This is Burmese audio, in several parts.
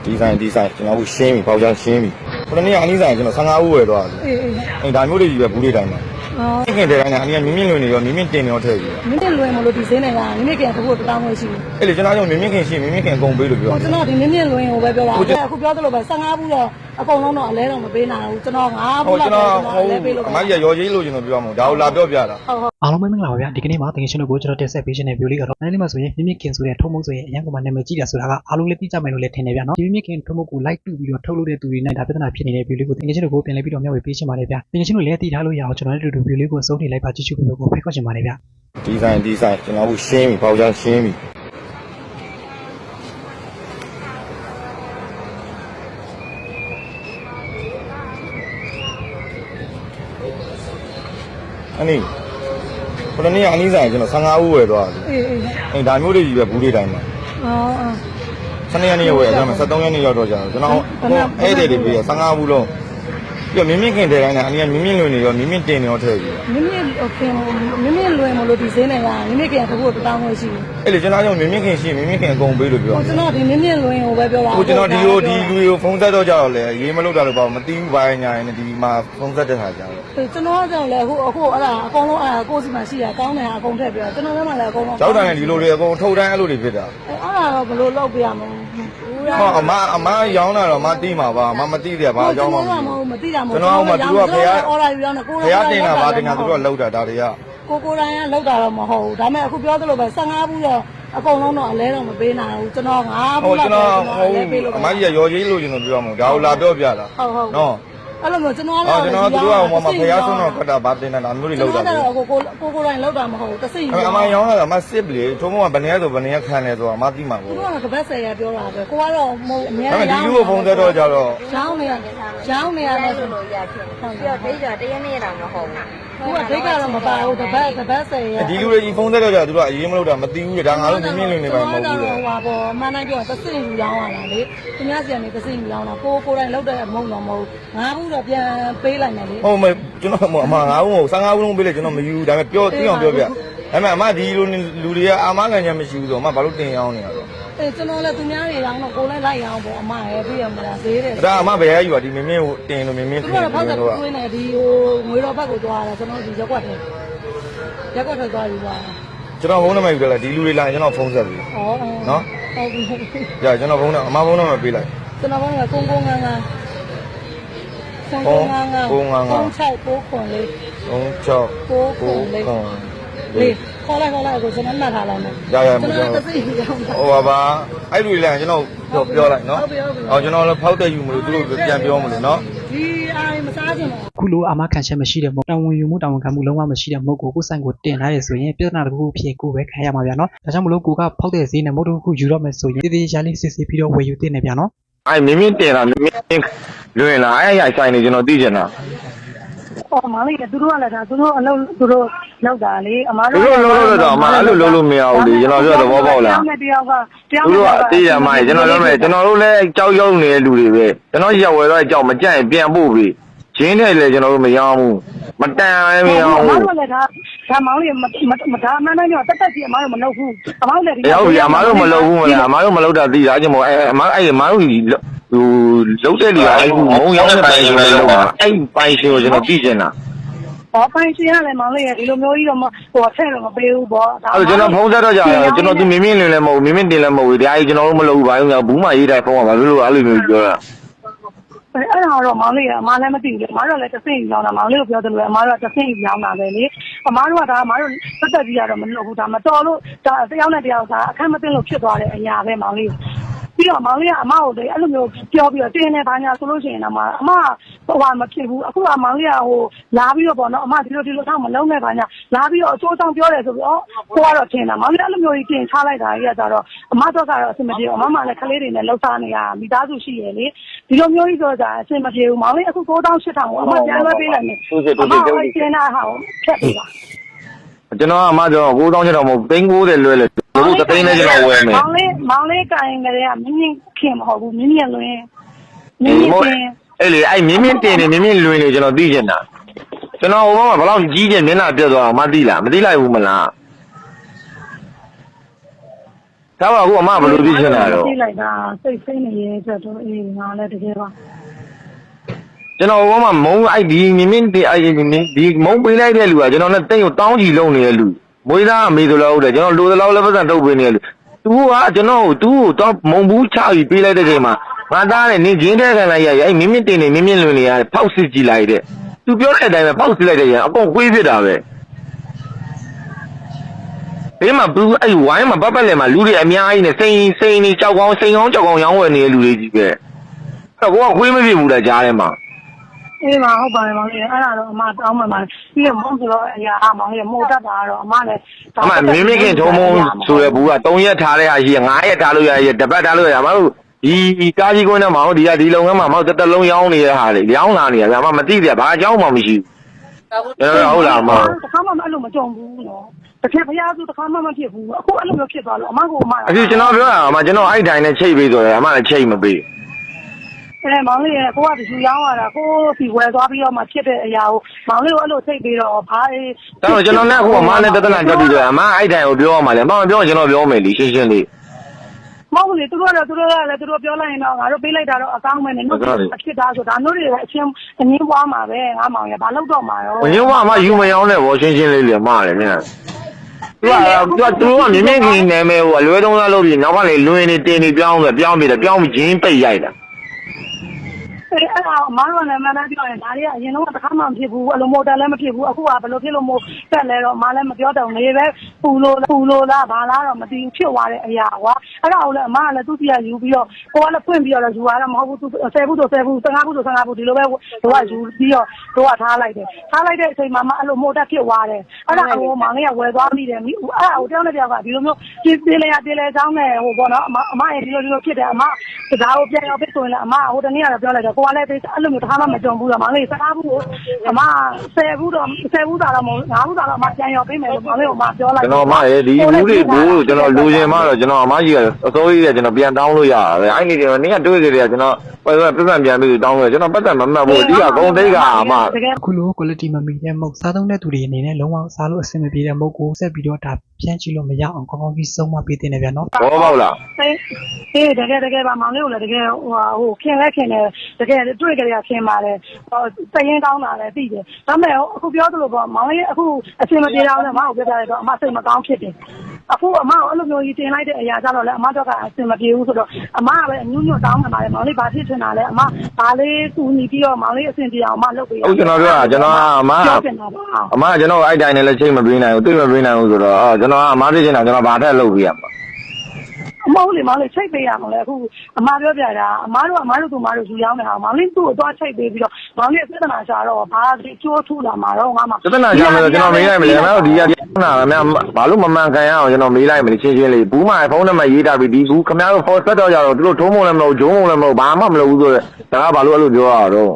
ဒီဆိုင်ကျွန်တော်ကရှင်းပြီပေါက်ချရှင်းပြီခုနေ့အနည်းဆိုင်ကျွန်တော်15ဦးဝယ်သွားတယ်အေးဒါမျိုးတွေကြီးပဲဘူးလေးတိုင်းမှာခင်တဲ့တိုင်းကအနည်းမြင့်လွင်နေရောမြင့်တင်ရောထည့်ပြီမြင့်လွင်မလို့ဒီစင်းနေတာမြင့်ခင်အခုတောင်းဝဲရှိတယ်အဲ့လေကျွန်တော်တို့မြင့်ခင်ရှိမြင့်ခင်အကုန်ပေးလို့ပြောကျွန်တော်ဒီမြင့်လွင်ကိုပဲပြောတာအခုပြောသလိုပဲ15ဘူးတော့အကုန်လုံးတော့အလဲတော့မပေးနိုင်ဘူးကျွန်တော်9ဘူးလောက်လဲပေးလို့အမကြီးရော်ကြီးလို့ကျွန်တော်ပြောမှာဒါကိုလာပြောပြတာအားလုံးပဲမင်္ဂလာပါဗျာဒီကနေ့မှာတကယ်ရှင်တို့ကိုကျွန်တော်တက်ဆက်ပေးခြင်းတဲ့ view လေးကတော့အဲ့ဒီမှာဆိုရင်မြင့်ခင်ဆိုတဲ့ထုံးမုံဆိုရင်အရင်ကမှနာမည်ကြီးတာဆိုတာကအားလုံးလည်းသိကြမယ်လို့လည်းထင်တယ်ဗျာနော်ဒီမြင့်ခင်ထုံးမုံကို like တူပြီးတော့ထုတ်လို့တဲ့သူတွေနဲ့ဒါပြဿနာဖြစ်နေတဲ့ view လေးကိုတကယ်ရှင်တို့ကိုပြန်လဲပြီးတော့မျှဝေပေးချင်ပါတယ်ဗျာတကယ်ရှင်တို့လည်းသိထားလို့ရအောင်ကျွန်တော်တို့ view လေးကိုစုံနေလိုက်ပါကြည့်ရှုပြီးတော့ဖိတ်ခေါ်ချင်ပါတယ်ဗျာဒီဆိုင်ကျွန်တော်ကရှင်းပြီပေါက်ချရှင်းပြီအနည်းခုနေ့အနည်းဆိုင်ကျွန်တော်15ဦးဝယ်သွားတယ်အေးဒါမျိုးတွေကြီးပဲဘူးလေးတိုင်းမှာ12ရက်နေ့ဝယ်အဲ့မှာ13ရက်နေ့ရောက်တော့ကြာကျွန်တော်အဲ့ဒီတွေပြီး15ဦးလုံးပြီးမြင့်ခင်တဲ့တိုင်းကအနည်းမြင့်လွင်နေရောမြင့်တင်ရောထည့်ပြီမြင့်လွင်မလို့ဒီစင်းနေတာမြင့်ခင်အခုတောင်းဝဲရှိတယ်အဲ့လေကျွန်တော်တို့မြင့်ခင်ရှိမြင့်ခင်အကုန်ပေးလို့ပြောကျွန်တော်ဒီမြင့်လွင်ကိုပဲပြောတာကျွန်တော်ဒီလူကိုဖုန်းဆက်တော့ကြတော့လေရေးမလို့တာလို့ပေါ့မသိဘူးဘာညာရင်ဒီမှာဖုန်းဆက်တဲ့ခါကြာတော့ကျွန်တော်ကြောင့်လေအခုအဲ့ဒါအကုန်လုံးအဲ့ကိုစီမှာရှိတာကောင်းတယ်အကုန်ထည့်ပြကျွန်တော်လည်းမှလည်းအကုန်လုံးကြောက်တယ်ဒီလိုတွေအကုန်ထုတ်တိုင်းအဲ့လိုတွေဖြစ်တာအဲ့ဒါတော့ဘယ်လိုလုပ်ပြရမလဲဟောအမရောင်းတာတော့မသိမှာပါအမမသိတယ်ဘာကြောင်းမှမသိတာမဟုတ်ကျွန်တော်မှသူကဖေးအော်လာယူရောင်းတယ်ကိုယ်ကတင်တာဗာတင်တာသူတို့လောက်တာဒါတွေကကိုတိုင်းကလောက်တာတော့မဟုတ်ဘူးဒါပေမဲ့အခုပြောသလိုပဲ15ဘူးတော့အကုန်လုံးတော့အလဲတော့မပေးနိုင်ဘူးကျွန်တော်9ဘူးလောက်လဲပေးလို့အမကြီးရော်ကြီးလို့ကျွန်တော်ပြောမှာဒါကိုလာပြောပြတာနော်အဲ့လိုမျိုးကျွန်တော်သူတို့ကဟိုမှာဖေးဆုံးတော့ကတ်တာဗာတင်တာဒါမျိုးတွေလောက်တာကျွန်တော်ကိုတိုင်းလောက်တာမဟုတ်ဘူးတစိမ့်အမရောင်းတာအမစစ်လေထုံးမကဘယ်နေရဆိုဘယ်နေရခံနေဆိုတာအမသိမှာပေါ့သူကကပတ်10ရပြောတာပဲကိုကတော့မဟုတ်အများကြီးဒီလူကိုဖုန်းဆက်တော့ကြတော့ရောင်းနေရတယ်ဆိုလို့ရဖြစ်တယ်ပြီးတော့ဒိတ်ကတရနေ့တောင်မဟုတ်ဘူးသူကဒိတ်ကတော့မပါဘူးတပတ်10ရဒီလူတွေကြီးဖုန်းဆက်တော့ကြသူတို့ကအရင်မလို့တာမသိဘူးလေဒါငါတို့မြင့်လွင်နေပါမဟုတ်ဘူးလေဟိုပါပေါ့မှန်တိုင်းပြောတစိမ့်ယူရောင်းရတာလေသူများစီကနေတစိမ့်ယူရောင်းတာကိုတိုင်းလောက်တဲ့မဟုတ်တော့မဟုတ်9ဘူးတော့ပြန်ပေးလိုက်မယ်လေဟုတ်မယ်ကျွန်တော်အမ9ဘူး15ဘူးလုံးပေးလေကျွန်တော်မယူဘူးဒါပေမဲ့ပြောသိအောင်ပြောပြဒါပေမဲ့အမဒီလူတွေကအာမခံချက်မရှိဘူးဆိုအမဘာလို့တင်ရောင်းနေရတော့ကျွန်တော်လည်းသူများတွေရောင်းတော့ကိုလည်းလိုက်ရောင်းပေါ့အမရဲ့ပြရမလားဈေးတယ်ဒါအမဘယ်ရယူပါဒီမင်းကိုတင်လို့မင်းသူကဖောက်တဲ့တွင်းနေဒီငွေတော်ဘက်ကိုသွားတာကျွန်တော်ဒီရက်ွက်ထဲသွားယူသွားကျွန်တော်ဖုန်းနံပါတ်ယူတယ်လားဒီလူတွေလာကျွန်တော်ဖုန်းဆက်ပြီနော်ဟုတ်ပြီကြာကျွန်တော်ဖုန်းနံပါတ်အမဖုန်းနံပါတ်ပေးလိုက်ကျွန်တော်ဖုန်းက995 995 လေခေါ်လိုက်ကိုကျွန်တော်မှတ်ထားလိုက်မယ်ရကျွန်တော်သိရောဟိုပါအဲ့လူလန်ကျွန်တော်ပြောလိုက်နော်ကျွန်တော်လည်းဖောက်တဲ့ယူမလို့သူတို့ပြန်ပြောမလို့နော်ဒီအိမ်မစားချင်ဘူးခုလိုအာမခံချက်မရှိတဲ့မဟုတ်တာဝန်ယူမှုတာဝန်ခံမှုလုံးဝမရှိတဲ့မဟုတ်ကိုဆိုင်ကိုတင်ထားရဆိုရင်ပြဿနာတစ်ခုဖြစ်ကိုပဲခံရမှာဗျာနော်ဒါကြောင့်မလို့ကိုကဖောက်တဲ့ဈေးနဲ့မဟုတ်တစ်ခုယူတော့မယ်ဆိုရင်တည်တည်ရှားလေးစစ်စစ်ပြီးတော့ဝယ်ယူတင်နေဗျာနော်အဲ့မြင်းတင်တာမြင်းလွင်လာအဲ့ရဆိုင်နေကျွန်တော်သိချင်တာမောင်လေးကသူတို့ကလည်းဒါသူတို့အလုပ်သူတို့လောက်တာလေအမားတို့လို့တော့အမအဲ့လိုလုပ်လို့မရဘူးလေကျွန်တော်ပြောသဘောပေါက်လားတယောက်ကသူတို့ကသိရမှာကျွန်တော်ပြောမယ်ကျွန်တော်တို့လည်းကြောက်ရွံ့နေတဲ့လူတွေပဲကျွန်တော်ရက်ဝယ်တော့ကြောက်မကြက်ရင်ပြန်ပို့ပြီဂျင်းနဲ့လည်းကျွန်တော်တို့မရောဘူးမတန်လည်းမရောဘူးအမားတို့လည်းဒါမောင်လေးမဒါမှန်းတိုင်းတော့တက်ကြီးအမားတို့မလုပ်ဘူးအမားလည်းဒီဟုတ်ပြီအမားတို့မလုပ်ဘူးမလားအမားတို့မလုပ်တာသိတာကျွန်တော်အမားတို့ဟိုလုံးတဲ့လူကအဲ့မုံရောင်းတဲ့ပိုင်ရှင်တွေလုပ်တာအဲ့ပိုင်ရှင်ကိုကျွန်တော်သိချင်တာပိုင်ရှင်ရတယ်မောင်လေးဒီလိုမျိုးကြီးတော့ဟိုဆက်တော့မပေးဘူးပေါ့အဲ့ကျွန်တော်ဖုန်းဆက်တော့ကြာကျွန်တော်သူမြင်းလွင်လည်းမဟုတ်မြင်းတင်လည်းမဟုတ်တရားကြီးကျွန်တော်တို့မလုပ်ဘူးဘာလို့ဘူးမှရေးတိုင်းဖုန်းကဘာလို့အဲ့လိုမျိုးပြောတာအဲ့ဒါတော့မောင်လေးကအမားလည်းမသိဘူးလေအမားတို့လည်းတစ်စိမ့်ရောင်းတာမောင်လေးကိုပြောတယ်လို့အမားတို့ကတစ်စိမ့်ရောင်းတာပဲလေအမားတို့ကဒါအမားတို့တက်ကြီးရတော့မလုပ်ဘူးဒါမတော်လို့ဒါတယောက်နဲ့တယောက်ကအခက်မသိလို့ဖြစ်သွားတဲ့အရာပဲမောင်လေးပြီးတော့မောင်လေးကအမကိုလေအဲ့လိုမျိုးပြောပြီးတော့တင်းနေပါညာဆိုလို့ရှိရင်တော့အမဟိုမဖြစ်ဘူးအခုကမောင်လေးကဟိုလာပြီးတော့ပေါ့နော်အမဒီလိုတော့မလုံးနဲ့ပါညာလာပြီးတော့အကျိုးဆောင်ပြောတယ်ဆိုပြီးကိုကတော့ထင်တာမောင်လေးအဲ့လိုမျိုးကြီးတင်ချလိုက်တာကြီးကကြတော့အမတော့ကတော့အဆင်မပြေဘူးအမမှလည်းကလေးတွေနဲ့လှုပ်ရှားနေရမိသားစုရှိရလေဒီလိုမျိုးကြီးဆိုတော့အဆင်မပြေဘူးမောင်လေးအခု9800ကိုအမပြန်လွှဲပေးလိုက်မယ်အမကကျင်းတာဟာကိုဖြတ်ပေးပါကျွန်တော်အမကျွန်တော်9600တော့မဟုတ်390လွဲလေတို့3သိန်းနဲ့ကျွန်တော်ဝယ်မယ်မောင်လေးကင်ကလေးကမြင်းခင်မဟုတ်ဘူးမြင်းလွင်အဲ့လေအဲ့မြင်းတင်နေမြင်းလွင်နေကျွန်တော်သိချင်တာကျွန်တော်ဟိုဘက်မှာဘယ်လောက်ကြီးကျယ်မျက်နှာပြတ်သွားအောင်မသိလားမသိလိုက်ဘူးမလားဟ ဒါပါအခုအမဘယ်လိုဖြစ်နေတာတော့ ပြေးလိုက်တာစိတ်ဖိနေရဲ့အတွက်တော့အေးငါလည်းတကယ်ပါ ကျွန်တော်ကမုံအဲ့ဒီမြင်းမြင်းဒီမုံပေးလိုက်တဲ့လူကကျွန်တော်နဲ့တိတ်ကိုတောင်းချီလုံးနေတဲ့လူမွေးသားအမေဆိုလို့ဟုတ်တယ်ကျွန်တော်လိုသလောက်လည်းပတ်စံထုတ်ပေးနေတယ်လူသူကကျွန်တော်သူ့ကိုတော့မုံဘူးချပြီးပေးလိုက်တဲ့ချိန်မှာငါသားနဲ့နင်းချင်းတဲ့ခံလိုက်ရအဲ့မြင်းမြင်းတင်နေမြင်းမြင်းလွင်နေရဖောက်စစ်ကြည့်လိုက်တဲ့သူပြောတဲ့အတိုင်းပဲဖောက်စစ်လိုက်တဲ့ရင်အကုန်ခွေးဖြစ်တာပဲဒီမှာဘူးအဲ့ဝိုင်းမှာပတ်ပတ်လည်မှာလူတွေအများကြီးနဲ့စိန်နေကြောက်ကောင်းကြောက်ကောင်းရောင်းဝယ်နေတဲ့လူတွေကြီးပဲအဲ့တော့ခွေးမဖြစ်ဘူးလားကြားထဲမှာအေးမဟုတ်ပါနဲ့မောင်လေးအဲ့ဒါတော့အမတောင်းမှမှာပြီးတော့မုန်းဆိုတော့အရာမောင်လေးမို့တတ်တာတော့အမလည်းအမမင်းမခင်ထုံးမုံဆိုတဲ့ဘူးက3ရက်ထားတဲ့ဟာရှိ5ရက်ထားလို့ရတပတ်ထားလို့ရမဟုတ်ဒီကားကြီးကွင်းထဲမှာဒီလုပ်ငန်းမှာမောက်တစ်လုံးရောင်းနေတဲ့ဟာလေရောင်းလာနေရဗျာမသိတယ်ဘာအကြောင်းမှမရှိဘူးဟုတ်လားမောင်တခါမှအဲ့လိုမကြုံဘူးနော်တကယ်ဖျားစုတခါမှမဖြစ်ဘူးအခုအဲ့လိုမျိုးဖြစ်သွားလို့အမကအမအခုကျွန်တော်ပြောတာအမကျွန်တော်အဲ့တိုင်းနဲ့ချိတ်ပေးဆိုတယ်အမလည်းချိတ်မပေးမောင်လေးကကိုကဒီရောင်းရတာကိုစီဝယ်သွားပြီးတော့မှဖြစ်တဲ့အရာကိုမောင်လေးကအဲ့လိုစိတ်ပြီးတော့ဘာအေးဒါတော့ကျွန်တော်နဲ့အခုအမနဲ့တသနာတက်ပြီးဆိုအမအဲ့တိုင်းကိုပြောရမှာလေအမမပြောရင်ကျွန်တော်ပြောမယ်လीရှင်းလေးမောင်လေးသူတို့ပြောလိုက်ရင်တော့ငါတို့ပေးလိုက်တာတော့အကောင်းပဲနဲ့တို့ဖြစ်တာဆိုဒါတို့တွေအချင်းအငင်းပွားမှာပဲငါမောင်ရဘာလို့တော့မှာရောအငင်းပွားမှာယူမရောင်းနဲ့ဘောရှင်းလေးလေအမလည်းမြန်သူကမြင်းမြင်းခင်နေမယ်ဟိုအလွဲသုံးစားလုပ်ပြီးနောက်ကလေလွင်နေတင်နေပြောင်းပြီးချင်းပိတ်ရိုက်တာအဲ့ဒါအမားတို့လည်းမနာပြောရင်ဒါတွေကအရင်တော့တစ်ခါမှမဖြစ်ဘူးအလိုမိုတယ်လည်းမဖြစ်ဘူးအခုကဘယ်လိုဖြစ်လို့မို့တက်လဲတော့အမားလည်းမပြောတော့နေပဲပူလို့လားဘာလားတော့မသိဘူးဖြစ်သွားတဲ့အရာကွာအဲ့ဒါကိုလည်းအမားကလည်းသူ့စီကယူပြီးတော့ကိုကလည်းဖွင့်ပြီးတော့ယူရတာမဟုတ်ဘူးသူ10ဘူးဆို10ဘူး15ဘူးဆို15ဘူးဒီလိုပဲတို့ကယူပြီးတော့တို့ကထားလိုက်တယ်ထားလိုက်တဲ့အချိန်မှာအလိုမိုတယ်ဖြစ်သွားတယ်အဲ့ဒါကိုမောင်လေးကဝယ်သွားမိတယ်အဲ့ဒါကိုတယောက်နဲ့တယောက်ကဒီလိုမျိုးပြေးလေချောင်းနဲ့ဟိုပေါ့နော်အမရဲ့ဒီလိုဖြစ်တယ်အမဒါကိုပြန်ရောက်ပြီဆိုရင်လည်းအမဟိုတနေ့ကတော့ပြောလိုက်တယ်ကိုကလည်းအဲ့လိုမျိုးတစ်ခါမှမကြုံဘူးတော့မောင်လေး15ဘူးကိုအမ10ဘူးသာတော့မဟုတ်9ဘူးသာတော့အမပြန်ရောက်ပေးမယ်လို့မောင်လေးကပြောလိုက်ကျွန်တော်မရဲ့ဒီဘူးတွေဘူးကျွန်တော်လူချင်းမှတော့ကျွန်တော်အမကြီးကအစိုးရကျွန်တော်ပြန်တောင်းလို့ရတာပဲအဲ့ဒီကျွန်တော်နေ့ကတွေ့ကြတယ်ကျွန်တော်ပတ်စံပြန်ပြီးတောင်းလို့ကျွန်တော်ပတ်စံမမှတ်ဘူးအဓိကဂုံသိက္ခာအမအခုလို quality မမီတဲ့မုတ်စားသုံးတဲ့သူတွေအနေနဲ့လုံးဝစားလို့အဆင်မပြေတဲ့မုတ်ကိုဆက်ပြီးတော့ဒါပြန်ကြည့်လို့မရအောင်ကောင်းကောင်းကြီးစုံမပေးတင်နေဗျာနော်ဘောပေါက်လားအေးတကယ်ပါမောင်လေးကိုလည်းတကယ်ဟိုခင်တယ်တကယ်တွေ့ကြရခင်ပါတယ်တရင်ကောင်းတာလည်းသိတယ်ဒါပေမဲ့အခုပြောသလိုပေါ့မောင်လေးအခုအဆင်မပြေတော့လည်းမောင်ကိုပြောပြရတော့အမစိတ်မကောင်းဖြစ်တယ်အခုအမကိုအဲ့လိုမျိုးကြီးတင်လိုက်တဲ့အရာကြတော့လည်းအမတော့ကအဆင်မပြေဘူးဆိုတော့အမကပဲအညွန့်တောင်းနေပါတယ်မောင်လေးဘာဖြစ်ချင်တာလဲအမဘာလေးသူညီပြီးတော့မောင်လေးအဆင်ပြေအောင်အမလုပ်ပေးရဟုတ်ကျွန်တော်ပြောတာကျွန်တော်အမကျွန်တော်အဲ့တိုင်းနဲ့လည်းချိန်မပေးနိုင်ဘူးတွေ့မပေးနိုင်ဘူးဆိုတော့ကျွန်တော်အမသိချင်တာကျွန်တော်ဘာထက်လုပ်ပေးရမှာအမဟုတ်လေမောင်လေးချိတ်ပေးရမှာလေအခုအမပြောပြတာအမတို့သူမတို့ယူရောင်းနေတာမောင်လေးသူ့ကိုသွားချိတ်ပေးပြီးတော့မောင်လေးပြဿနာရှာတော့ဘာဒီကျိုးထူလာမှာတော့ငါမှပြဿနာရှာမယ်ကျွန်တော်မေးလိုက်မယ်ကျွန်တော်ဒီကပြဿနာခင်ဗျာဘာလို့မမှန်ကန်ရအောင်ကျွန်တော်မေးလိုက်မယ်ချင်းလေးဘူးမှဖုန်းနံပါတ်ရေးထားပြီးဒီဘူးခင်ဗျားတို့ဖော်ဆက်တော့ကြတော့သူတို့ထုံးမလည်းမလုပ်ဂျုံးမလည်းမလုပ်ဘာမှမလုပ်ဘူးဆိုတော့ဒါကဘာလို့အဲ့လိုပြောရတော့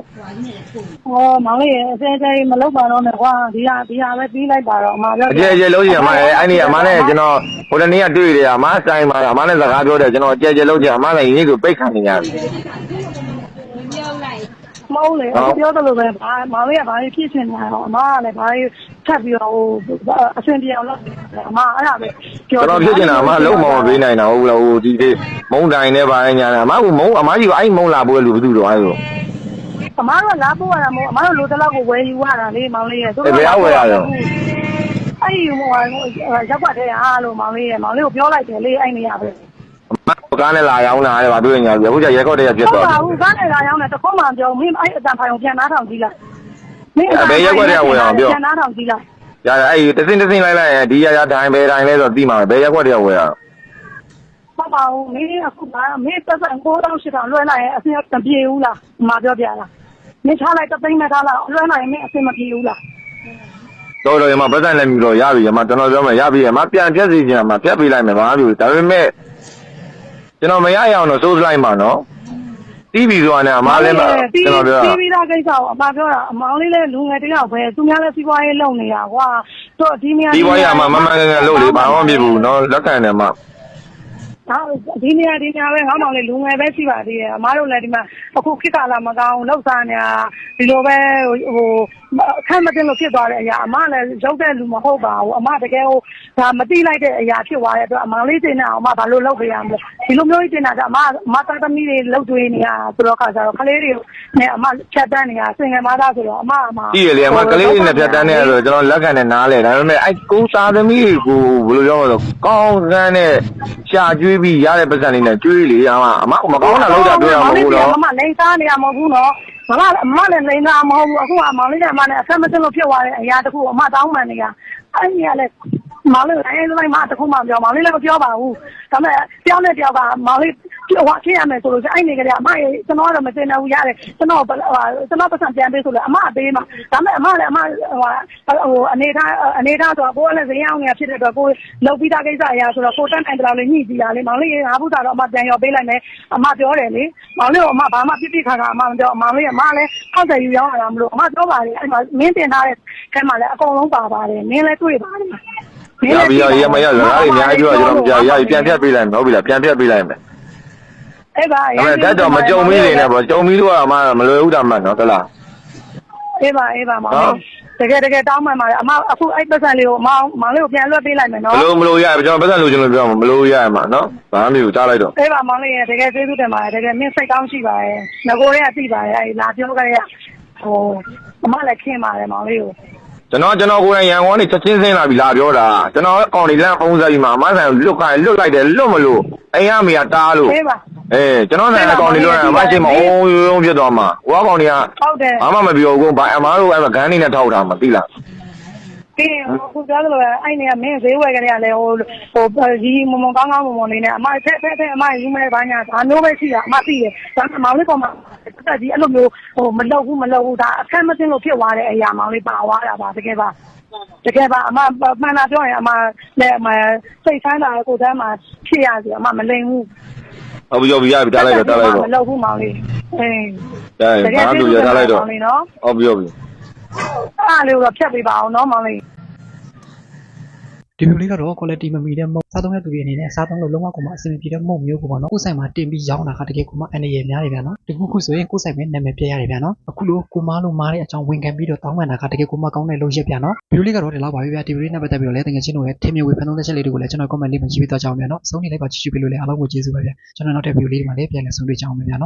မောင်လေးအစဲမလုပ်ပါတော့နဲ့ကွာဒီဟာပဲပြီးလိုက်ပါတော့အမပြောအကျယ်လုံးကြီးအမရဲ့အဲ့ဒီအမနဲ့ကျွန်တော်ဟိုတနေ့ကတွေ့တယ်အမဆိုင်မှာအမနဲ့စကားပြောတယ်ကျွန်တော်အကျယ်လုံးကြီးအမလည်းရင်းကိုပိတ်ခံနေရတယ်မောင်လေးပြောတယ်လို့ပဲမောင်လေးကဘာဖြစ်ချင်တာတော့အမကလည်းဘာထပ်ပြီးတော့ဟိုအဆင်ပြေအောင်လုပ်အမအဲ့ဒါပဲပြောကျွန်တော်ဖြစ်ချင်တာအမလုံးမပေးနိုင်တာဟုတ်လားဟိုဒီမုံတိုင်နဲ့ပါညာအမကမုံအမကြီးကအဲ့မုံလာဖို့လူဘယ်သူတော့အဲ့လိုအမားတို့လာပို့ရတာမဟုတ်အမားတို့လိုတလောက်ကိုဝယ်ယူရတာလေမောင်လေးရဲ့သူတို့ဘယ်ဝယ်ရတော့အဲ့ဒီဟိုရောက်ပါတယ်အားလို့မောင်လေးရဲ့မောင်လေးကိုပြောလိုက်တယ်လေအဲ့နေရပဲအမကားနဲ့လာရောင်းတာလေဘာတွေ့ညာပြအခုကျရဲခေါက်တည်းပြတ်သွားတယ်ဟုတ်ပါဘူးကားနဲ့လာရောင်းတယ်တခုမှပြောမင်းအဲ့အတန်ဖိုင်ကိုပြန်နားထောင်ကြည့်လိုက်မင်းဘယ်ရက်ခွက်တည်းဝယ်အောင်ပြောပြန်နားထောင်ကြည့်လိုက်ရတယ်အဲ့တစင်းလိုက်ဒီရတိုင်းဘယ်တိုင်းလဲဆိုတော့သိမှာပဲဘယ်ရက်ခွက်တည်းဝယ်ရတော့ပါဘူးမင်းအခုကမင်းသက်သက်9800လွှဲလိုက်ရင်အဆင်မပြေဘူးလားမပြောပြလားမင်းထားလိုက်တသိန်းနဲ့ထားလိုက်လွှဲလိုက်ရင်မင်းအဆင်မပြေဘူးလားတော့ရမပတ်စံလည်းမြူတော့ရပြီရမကျွန်တော်ပြောမယ်ရပြီရမပြန်ဖြတ်စီချင်မှာဖြတ်ပေးလိုက်မယ်ဘာလို့ဒါပေမဲ့ကျွန်တော်မရရအောင်တော့စိုးလိုက်မှာနော်တီးပြီးဆိုတာနဲ့အမားလည်းကျွန်တော်ပြောတာတီးပြီးသားကိစ္စကိုအမပြောတာအမောင်လေးလည်းလူငယ်တယောက်ပဲသူများလည်းစီးပွားရေးလုပ်နေတာကွာတော့ဒီနေရာစီးပွားရေးမှာမမှန်ကန်ကန်လုပ်လေဘာမှမဖြစ်ဘူးနော်လက်ခံတယ်မ ဒီနေရာပဲငါမောင်လေးလူငယ်ပဲရှိပါသေးတယ်အမားတို့လည်းဒီမှာအခုခေတ်ကာလမကောင်းလောက်စားနေတာဒီလိုပဲအခက်မတင်လို့ဖြစ်သွားတဲ့အရာအမလည်းရုပ်တဲ့လူမဟုတ်ပါဘူးအမတကယ်ဟိုဒါမတိလိုက်တဲ့အရာဖြစ်သွားတဲ့အတွက်အမောင်လေးတင်နေအောင်အမဘာလို့လုပ်ပေးရမလဲဒီလိုမျိုးတင်တာကအမသားသမီးတွေလှုပ်တွေးနေတာဆိုတော့ခါကျတော့ကလေးတွေနဲ့အမဖြတ်တန်းနေတာစင်ငယ်မသားဆိုတော့အမကြည့်ရလေအမကလေးတွေနဲ့ဖြတ်တန်းနေရဆိုကျွန်တော်လက်ခံနဲ့နားလဲဒါပေမဲ့အဲ့ကိုသားသမီးကိုဘယ်လိုပြောမလဲကောင်းကန်းနဲ့ရှာကျွေးပြီးရတဲ့ပတ်စံလေးနဲ့ကျွေးလေအမမကောင်းတာလောက်တာပြောရမှာမဟုတ်တော့အမလိန်သားနေရမဟုတ်ဘူးနော်အမလည်းလိန်သားမဟုတ်ဘူးအခုကမောင်လေးနဲ့အမနဲ့အဆက်မတင်လို့ဖြစ်သွားတဲ့အရာတခုအမတောင်းပန်နေရအဲ့ဒီကလည်းမောင်လေးတိုင်းတိုင်းမတခုမှပြောမောင်လေးလည်းမပြောပါဘူးဒါပေမဲ့တယောက်နဲ့တယောက်ကမောင်လေးဖြစ်ရမယ်ဆိုလို့အဲ့နေကြတဲ့အမရေကျွန်တော်ကတော့မတင်ဘူးရတယ်ကျွန်တော်ပတ်စံပြန်ပေးဆိုလို့အမပေးမှာဒါပေမဲ့အမလည်းအနေထားဆိုတော့ကိုယ်လည်းဇင်းအောင်နေဖြစ်တဲ့အတွက်ကိုလောက်ပြီးသားကိစ္စအရာဆိုတော့ကိုတန်းတိုင်တော်လေးညှိကြည့်ရလေမောင်လေးငါဘူးသာတော့အမပြန်ရောပေးလိုက်မယ်အမပြောတယ်လေမောင်လေးကအမဘာမှပြခါအမမပြောမောင်လေးကလည်းအောက်တယ်ယူရောက်လာမလို့အမပြောပါတယ်အဲ့မှာမင်းတင်ထားတဲ့ခဲမှာလည်းအကုန်လုံးပါပါတယ်မင်းလည်းတွေ့ပါတယ်ရပြီရမရစကားတွေအများကြီးပြောကျွန်တော်ရပြန်ဖြတ်ပေးလိုက်မယ်ဟုတ်ပြီလားပြန်ဖြတ်ပေးလိုက်မယ်အေးပါအဲ့ဒါတော့မကြုံမီးနေနဲ့ပေါ့ကြုံမီးတော့အမမလွယ်ဘူးတာမှတ်နော်ဟုတ်လားအေးပါမောင်လေးတကယ်တောင်းမှန်ပါတယ်အမအခုအဲ့ပတ်စံလေးကိုမောင်လေးကိုပြန်လွှတ်ပေးလိုက်မယ်နော်မလို့ရကျွန်တော်ပတ်စံလိုချင်လို့ပြောမှာမလို့ရမှာနော်ဘာမှမဖြစ်ကြားလိုက်တော့အေးပါမောင်လေးတကယ်ကျေးဇူးတင်ပါတယ်တကယ်မင်းစိတ်ကောင်းရှိပါတယ်ငကိုတွေကသိပါတယ်အဲ့လာပြောကြရအမလည်းခင်းပါတယ်မောင်လေးကိုကျွန်တော်ကိုယ်တိုင်ရန်ကုန်ကနေချက်ချင်းဆင်းလာပြီလာပြောတာကျွန်တော်အကောင့်တွေလမ်းဖုံးစားပြီးမှအမဆန်လွတ်လိုက်တယ်လွတ်မလို့အိမ်ကမိကတားလို့ကျွန်တော်ဆိုင်အကောင့်တွေလွတ်ရအမချင်းမအောင်ရုံဖြစ်သွားမှာဟိုအကောင့်တွေကဟုတ်တယ်ဘာမှမပြောဘူးဘာအမားတို့အဲ့ဂန်းနေနဲ့ထောက်ထားမှာသိလားပြီးခုပြောလို့အဲ့နေကမင်းဈေးဝယ်ကြရတယ်ဟိုဒီမုံကောင်းလေးနဲ့အမဖက်အမယူမယ်ဘာညာဒါမျိုးပဲရှိတာအမသိတယ်ဒါပေမဲ့မောင်လေးကောင်မတက်ကြီးအဲ့လိုမျိုးမလုပ်ဘူးဒါအခက်မသိလို့ဖြစ်သွားတဲ့အရာမောင်လေးပါသွားတာပါတကယ်ပါအမမှန်တာပြောရင်အမလည်းစိတ်ဆန်းတာကိုယ်တန်းမှာဖြစ်ရစီအမမလိမ်ဘူးဟုတ်ပြီရပြီတားလိုက်တော့မလုပ်ဘူးမောင်လေးတကယ်လို့ရထားလိုက်တော့ဟုတ်ပြီအားလေးတော့ဖြတ်ပေးပါအောင်နော်မောင်လေးဒီဗီဒီယိုလေးကတော့ quality မမီတဲ့မုံစားသုံးတဲ့သူတွေအနေနဲ့စားသုံးလို့လုံးဝကိုမှအဆင်မပြေတဲ့မုံမျိုးကိုပေါ့နော်ကိုယ်ဆိုင်မှာတင်ပြီးရောင်းတာကတကယ်ကိုမှအနေရများနေပြန်နော်ဒီခုဆိုရင်ကိုယ်ဆိုင်ပဲနာမည်ပြရတယ်ပြန်နော်အခုလိုကိုမားလို့မားတဲ့အကြောင်းဝင်ခံပြီးတော့တောင်းပန်တာကတကယ်ကိုမှကောင်းတဲ့လုပ်ရက်ပြန်နော်ဗီဒီယိုလေးကတော့ဒီလောက်ပါပဲဗျာဒီဗီဒီယိုနဲ့ပတ်သက်ပြီးတော့လည်းတကယ်ချင်းတို့ရဲ့ထင်မြင်ဝေဖန်သုံးတဲ့ချက်လေးတွေကိုလည်းကျွန်တော် comment လေးမှာရေးပေးသွားကြအောင်ဗျာနော်အဆုံးနေလိုက်ပါကြည့်ရှုပေးလို့လည်းအားလုံးကိုကျေးဇူးပါဗျာကျွန်တော်နောက်တဲ့ဗီဒီယိုလေးတွေမှာလည်းပြန်လည်ဆုံတွေ့ကြအောင်ဗျာနော်